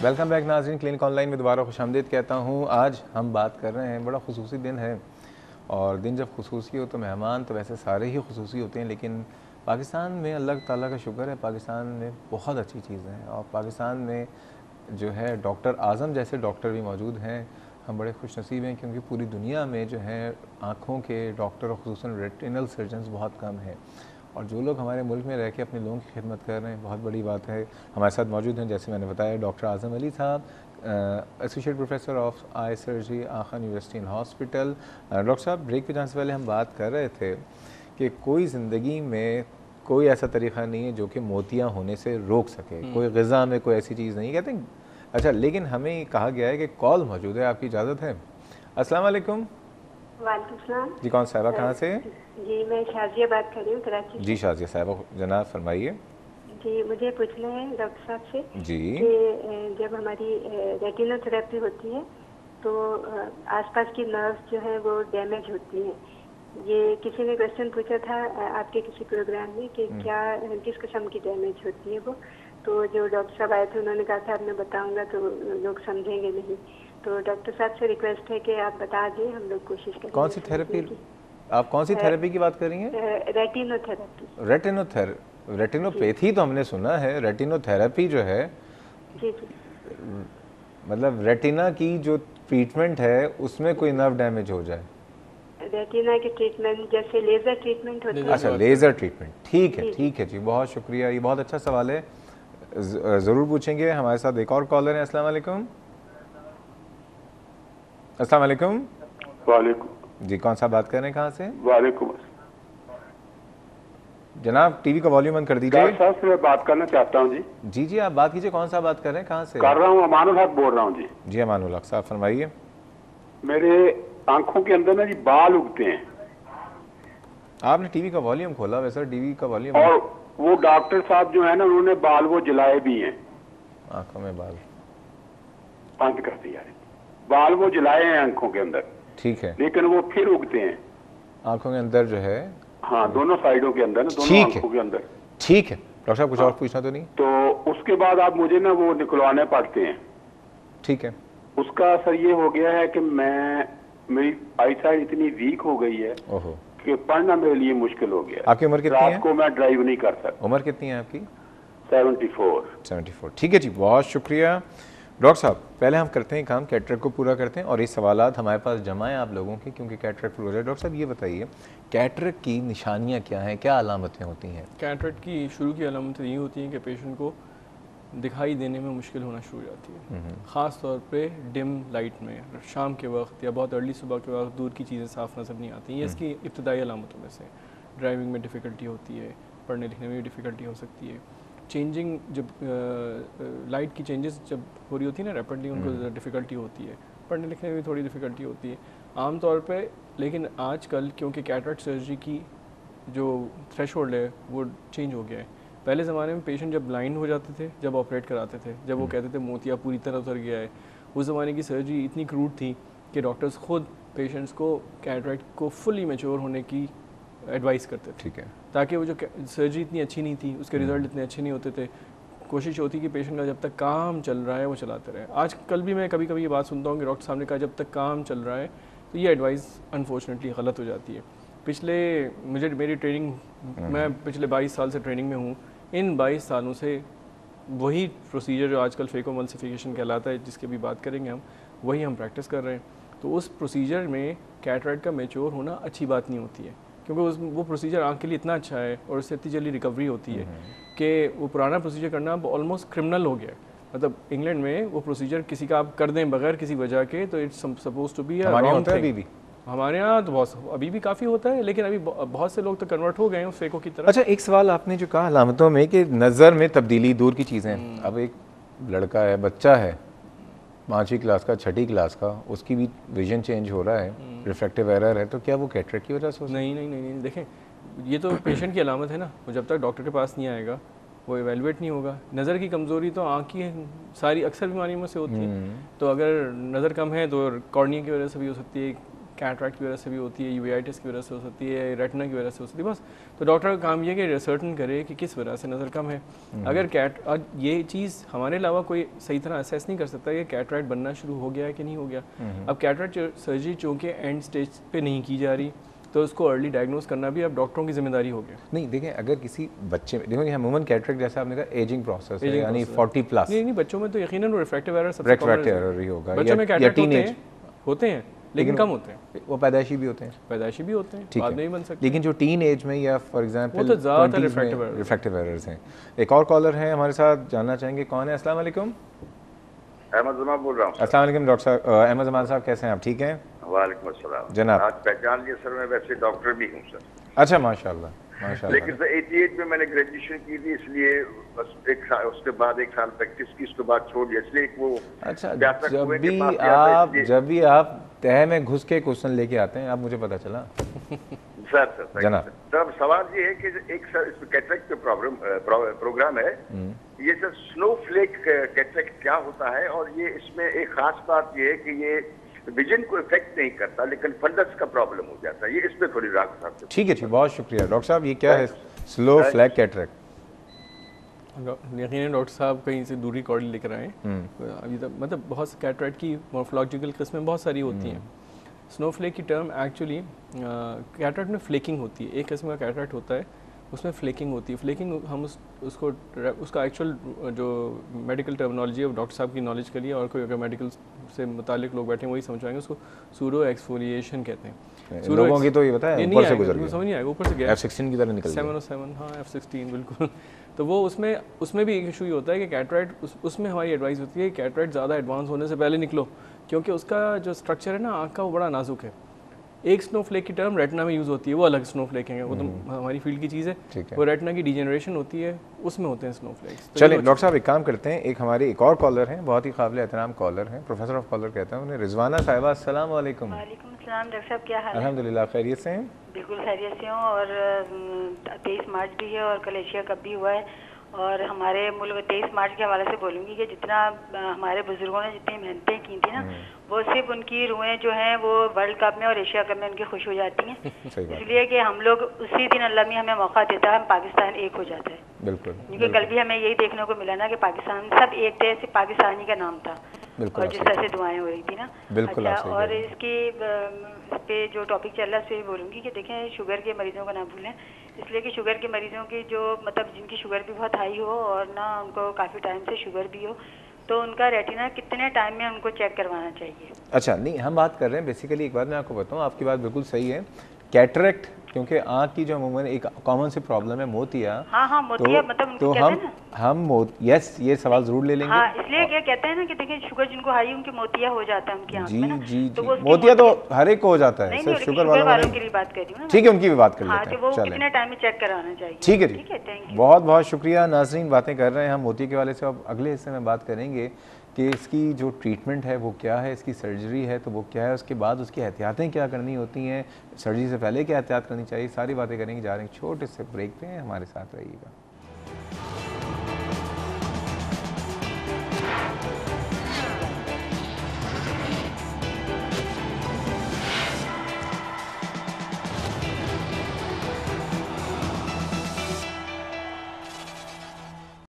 Welcome back नाज़रीन, clinic online में दोबारा खुशामदीद कहता हूँ। आज हम बात कर रहे हैं, बड़ा खुसूसी दिन है और दिन जब खुसूसी हो तो मेहमान तो वैसे सारे ही खुसूसी होते हैं, लेकिन पाकिस्तान में अल्लाह ताला का शुक्र है, पाकिस्तान में बहुत अच्छी चीज़ें हैं और पाकिस्तान में जो है डॉक्टर आज़म जैसे डॉक्टर भी मौजूद हैं। हम बड़े खुश नसीब हैं क्योंकि पूरी दुनिया में जो है आँखों के डॉक्टर और ख़ुसूसन रेटिनल सर्जन्स बहुत कम हैं और जो लोग हमारे मुल्क में रह के अपने लोगों की खिदमत कर रहे हैं, बहुत बड़ी बात है। हमारे साथ मौजूद हैं, जैसे मैंने बताया, डॉक्टर आज़म अली साहब, associate professor of eye surgery, आखा यूनिवर्सिटी एंड हॉस्पिटल। डॉक्टर साहब, ब्रेक पे जाने से पहले हम बात कर रहे थे कि कोई ज़िंदगी में कोई ऐसा तरीक़ा नहीं है जो कि मोतियाँ होने से रोक सके, कोई ग़िज़ा में कोई ऐसी चीज़ नहीं कहते हैं। अच्छा, लेकिन हमें कहा गया है कि कॉल मौजूद है, आपकी इजाज़त है? अस्सलाम वालेकुम। वालेकुम सलाम जी, कौन साहिबा कहाँ से? जी, मैं शाजिया बात कर रही हूँ कराची से। जी शाजिया साहिबा, जनाब फरमाइए। जी, मुझे पूछना है डॉक्टर साहब से जी कि जब हमारी रेटिनोथेरेपी होती है तो आसपास की नर्व्स जो है वो डैमेज होती हैं। ये किसी ने क्वेश्चन पूछा था आपके किसी प्रोग्राम में कि क्या किस किस्म की डैमेज होती है वो, तो जो डॉक्टर साहब आए थे उन्होंने कहा था मैं बताऊंगा तो लोग समझेंगे नहीं, तो डॉक्टर साहब से रिक्वेस्ट है कि आप बता दें, हम लोग कोशिश करेंगे। कौन सी थेरेपी, आप कौन सी थेरेपी की बात कर रही हैं? रेटिनोथेरेपी। रेटिनोपैथी तो हमने सुना है, रेटिनोथेरेपी जो है जी जी, मतलब रेटिना की जो ट्रीटमेंट है उसमें कोई नर्व डैमेज हो जाए। रेटिना की ट्रीटमेंट जैसे लेजर ट्रीटमेंट होती है। अच्छा, लेज़र ट्रीटमेंट, ठीक है ठीक है जी, बहुत शुक्रिया, ये बहुत अच्छा सवाल है, ज़रूर पूछेंगे। हमारे साथ एक और कॉलर है। अस्सलाम वालेकुम। अस्सलाम वालेकुम। वालेकुम जी, कौन सा बात कर रहे हैं, कहाँ से? वालेकुम। जनाब टीवी का वॉल्यूम बंद कर दीजिए। डॉक्टर साहब से मैं बात करना चाहता हूँ जी। जी जी, आप बात कीजिए, कौन सा बात कर रहे हैं, कहाँ से? कर रहा हूँ, अमानुल हक बोल रहा हूँ जी। जी अमानुल हक साहब, फरमाइए। मेरे आंखों के अंदर ना जी बाल उगते हैं। आपने टीवी का वॉल्यूम खोला वैसे, टीवी का वॉल्यूम। और वो डॉक्टर साहब जो है ना, उन्होंने बाल वो जलाए भी हैं। आंखों में बाल बंद कर दिया है, बाल वो जलाए हैं आंखों के अंदर, ठीक है, लेकिन वो फिर उगते हैं आंखों के अंदर जो है। हाँ, दोनों साइडों के अंदर ना, दोनों आंखों के अंदर। ठीक है डॉक्टर साहब, कुछ और पूछना तो नहीं? तो उसके बाद आप मुझे ना वो निकलवाने पड़ते हैं। ठीक है। उसका असर ये हो गया है कि मेरी आई साइड इतनी वीक हो गई है ओहो, कि पढ़ना मेरे लिए मुश्किल हो गया। आपकी उम्र कितनी है? रात को मैं ड्राइव नहीं कर सकता। उम्र कितनी है आपकी? 74। ठीक है जी, बहुत शुक्रिया डॉक्टर साहब। पहले हम करते हैं काम, कैटरेक्ट को पूरा करते हैं और ये सवालात हमारे पास जमा है आप लोगों के, क्योंकि कैटरेक्ट पूरा हो जाए। डॉक्टर साहब ये बताइए, कैटरेक्ट की निशानियाँ क्या हैं, क्या अलामतें होती हैं? कैटरेक्ट की शुरू की अलामतें ये होती हैं कि पेशेंट को दिखाई देने में मुश्किल होना शुरू हो जाती है, ख़ास तौर पे डिम लाइट में, शाम के वक्त या बहुत अर्ली सुबह के वक्त दूर की चीज़ें साफ नज़र नहीं आती। ये इसकी इब्तदाई अलामतों में से। ड्राइविंग में डिफ़िकल्टी होती है, पढ़ने लिखने में भी डिफ़िकल्टी हो सकती है। चेंजिंग जब लाइट की चेंजेस जब हो रही होती है ना रैपिडली, उनको डिफ़िकल्टी होती है। पढ़ने लिखने में भी थोड़ी डिफ़िकल्टी होती है आम तौर पे। लेकिन आजकल क्योंकि कैटरेक्ट सर्जरी की जो थ्रेशोल्ड है वो चेंज हो गया है। पहले ज़माने में पेशेंट जब ब्लाइंड हो जाते थे, जब ऑपरेट कराते थे, जब वो कहते थे मोतिया पूरी तरह उतर गया है, उस ज़माने की सर्जरी इतनी क्रूड थी कि डॉक्टर्स खुद पेशेंट्स को कैटरेक्ट को फुली मैच्योर होने की एडवाइस करते थे। ठीक है, ताकि वो जो सर्जरी इतनी अच्छी नहीं थी, उसके रिजल्ट इतने अच्छे नहीं होते थे। कोशिश होती कि पेशेंट का जब तक काम चल रहा है वो चलाते रहे। आज कल भी मैं कभी कभी ये बात सुनता हूँ कि डॉक्टर साहब ने कहा जब तक काम चल रहा है, तो ये एडवाइस अनफॉर्चुनेटली गलत हो जाती है। मेरी ट्रेनिंग, मैं पिछले 22 साल से ट्रेनिंग में हूँ। इन 22 सालों से वही प्रोसीजर जो आजकल फेकोमल्सिफिकेशन कहलाता है, जिसकी भी बात करेंगे हम, वही हम प्रैक्टिस कर रहे हैं। तो उस प्रोसीजर में कैटरेक्ट का मैच्योर होना अच्छी बात नहीं होती है, क्योंकि वो प्रोसीजर आँख के लिए इतना अच्छा है और उससे इतनी जल्दी रिकवरी होती है कि वो पुराना प्रोसीजर करना अब ऑलमोस्ट क्रिमिनल हो गया है। मतलब इंग्लैंड में वो प्रोसीजर किसी का आप कर दें बगैर किसी वजह के, तो it's suppose to be a wrong thing. अभी भी हमारे यहाँ तो बहुत, अभी भी काफ़ी होता है, लेकिन अभी बहुत से लोग तो कन्वर्ट हो गए हैं उस फेको की तरफ। अच्छा, एक सवाल आपने जो कहा अलामतों में कि नज़र में तब्दीली, दूर की चीज़ें। अब एक लड़का है, बच्चा है 5वीं क्लास का, 6ठी क्लास का, उसकी भी विजन चेंज हो रहा है, रिफ्रैक्टिव एरर है, तो क्या वो कैटरेक्ट की वजह से? नहीं, देखें ये तो पेशेंट की अलामत है ना, वो जब तक डॉक्टर के पास नहीं आएगा वो एवेलुएट नहीं होगा। नज़र की कमज़ोरी तो आँख की सारी अक्सर बीमारियों में से होती है। तो अगर नज़र कम है तो कॉर्निया की वजह से भी हो सकती है, कैटरैक्ट की वजह से भी होती है, यूवेआइटिस की वजह से हो सकती है, रेटिना की वजह से हो सकती है। बस तो डॉक्टर का काम ये कि सर्टन करे कि किस वजह से नज़र कम है। अगर ये चीज़ हमारे अलावा कोई सही तरह असेस नहीं कर सकता कि कैटरैक्ट बनना शुरू हो गया है कि नहीं हो गया। अब कैटरैक्ट सर्जरी चूँकि एंड स्टेज पे नहीं की जा रही, तो उसको अर्ली डायग्नोस करना भी अब डॉक्टरों की जिम्मेदारी हो गया। नहीं देखें, अगर किसी बच्चे में देखो अमूमन कैटरेक्ट जैसा आपने कहा एजिंग प्रोसेस है, यानी 40 प्लस। नहीं, बच्चों में तो यकीनन रिफ्रैक्टिव एरर सबसे कॉमन एरर ही होगा। बच्चों में कैटरेक्ट होते हैं लेकिन कम होते हैं। वो पैदाइशी भी होते हैं, बाद में ही बन सकते। लेकिन जो टीन एज में या फॉर एग्जांपल तो ज़्यादातर रिफ्रैक्टिव एरर्स हैं। एक और कॉलर हैं हमारे साथ, जानना चाहेंगे कौन है? अस्सलाम वालेकुम। अहमद जमान बोल रहा हूँ। अस्सलाम वालेकुम डॉक्टर साहब, अहमद जमान साहब कैसे हैं आप? ठीक हैं? वालेकुम अस्सलाम जनाब। आज पहचान लिया सर, मैं वैसे डॉक्टर भी हूँ सर। अच्छा, माशाल्लाह माशाल्लाह। लेकिन सर 88 में मैंने ग्रेजुएशन की थी, इसलिए बस एक साल, उसके बाद एक साल प्रैक्टिस की, उसके बाद छोड़ दिया, इसलिए वो। अच्छा, जब भी आप तह में घुस के क्वेश्चन लेके आते हैं, आप मुझे पता चला सर जनाब। तब सवाल ये है कि एक सर इसमें कैटरेक्ट का प्रोग्राम है, ये सर स्नोफ्लेक कैटरेक्ट क्या होता है? और ये इसमें एक खास बात ये है कि ये विजन को इफेक्ट नहीं करता, लेकिन फंडस का प्रॉब्लम हो जाता है। ये इसमें थोड़ी राहत साहब। ठीक है, बहुत शुक्रिया डॉक्टर साहब। ये क्या है स्लो फ्लैग कैटरेक्ट? यकीनन डॉक्टर साहब कहीं से दूरी कॉर्ड लेकर आए। अभी तक मतलब बहुत से कैटरेक्ट की मॉर्फोलॉजिकल किस्में बहुत सारी होती हैं। स्नोफ्लेक की टर्म एक्चुअली कैटरेक्ट में फ्लेकिंग होती है, एक किस्म का कैटरेक्ट होता है उसमें फ्लेकिंग होती है। फ्लेकिंग हम उसका एक्चुअल जो मेडिकल टर्मिनोलॉजी है डॉक्टर साहब की नॉलेज के लिए, और कोई अगर मेडिकल से मुतालिक लोग बैठे हैं वही समझाएंगे, उसको सूडो एक्सफोलिएशन कहते हैं। लोगों की तो ये पता है ऊपर से गुजर गया, समझ नहीं आएगा, ऊपर से गया F16 की तरह निकल गया। 707, हाँ F16 बिल्कुल। तो वो उसमें भी एक इशू ये होता है कि कैटरेक्ट उसमें हमारी एडवाइस होती है कि कैटरेक्ट ज़्यादा एडवांस होने से पहले निकलो, क्योंकि उसका जो स्ट्रक्चर है ना आँख का, वो बड़ा नाजुक है। एक स्नोफ्लेक की टर्म रेटिना में यूज़ होती है, वो अलग स्नोफ्लेक है, वो तो हमारी फील्ड की चीज़ है। वो रेटिना की डिजेनरेशन होती है, उसमें होते हैं स्नोफ्लेक्स। तो चलिए डॉक्टर साहब एक काम करते हैं, एक हमारे एक और कॉलर हैं, बहुत ही काबिल एहतराम कॉलर हैं, प्रोफेसर ऑफ कॉलर कहते हैं उन्हें, रिजवाना साहिबा। अस्सलाम वालेकुम। वालेकुम सलाम डॉक्टर साहब, क्या हाल है? अल्हम्दुलिल्लाह खैरियत से हैं? बिल्कुल खैरियत से हूँ। और 23 मार्च भी है और कल एशिया कप भी हुआ है, और हमारे मुल्क 23 मार्च के हवाले से बोलूँगी कि जितना हमारे बुजुर्गों ने जितनी मेहनतें की थी ना, वो सिर्फ उनकी रूहें जो हैं वो वर्ल्ड कप में और एशिया कप में उनकी खुश हो जाती हैं। इसलिए कि हम लोग उसी दिन अल्लाह में हमें मौका देता है, हम पाकिस्तान एक हो जाता है। बिल्कुल, क्योंकि कल भी हमें यही देखने को मिला ना कि पाकिस्तान सब एक थे, सिर्फ पाकिस्तानी का नाम था, और जिस तरह से दुआएं हो रही थी ना। बिल्कुल। अच्छा, और इसकी इस पे जो टॉपिक चल रहा है उस पर बोलूँगी कि देखें, शुगर के मरीजों का ना भूलें, इसलिए कि शुगर के मरीजों की जो मतलब जिनकी शुगर भी बहुत हाई हो और ना उनको काफ़ी टाइम से शुगर भी हो, तो उनका रेटिना कितने टाइम में उनको चेक करवाना चाहिए? अच्छा, नहीं हम बात कर रहे हैं बेसिकली, एक बात मैं आपको बताऊं, आपकी बात बिल्कुल सही है। कैटरेक्ट क्योंकि आँख की जो अमूमन एक कॉमन सी प्रॉब्लम है मोतिया। हाँ मोतिया, मतलब तो यस ये सवाल जरूर ले लेंगे। हाँ, इसलिए क्या कहते हैं ना कि देखिए शुगर जिनको हाई उनकी मोतिया हो जाता है उनकी आँख में ना। जी तो मोतिया तो हर एक को हो जाता है, सिर्फ शुगर वालों के लिए बात कर रही हूँ। ठीक है, उनकी भी बात कर लेते हैं। तो वो कितने टाइम में चेक कराना चाहिए? ठीक है, थैंक यू, बहुत बहुत शुक्रिया। नाज़रीन, बातें कर रहे हैं हम मोतिया के वाले से, अब अगले हिस्से में बात करेंगे कि इसकी जो ट्रीटमेंट है वो क्या है, इसकी सर्जरी है तो वो क्या है, उसके बाद उसकी एहतियातें क्या करनी होती हैं, सर्जरी से पहले क्या एहतियात करनी चाहिए, सारी बातें करेंगे। जा रहे हैं छोटे से ब्रेक पे, हमारे साथ रहिएगा।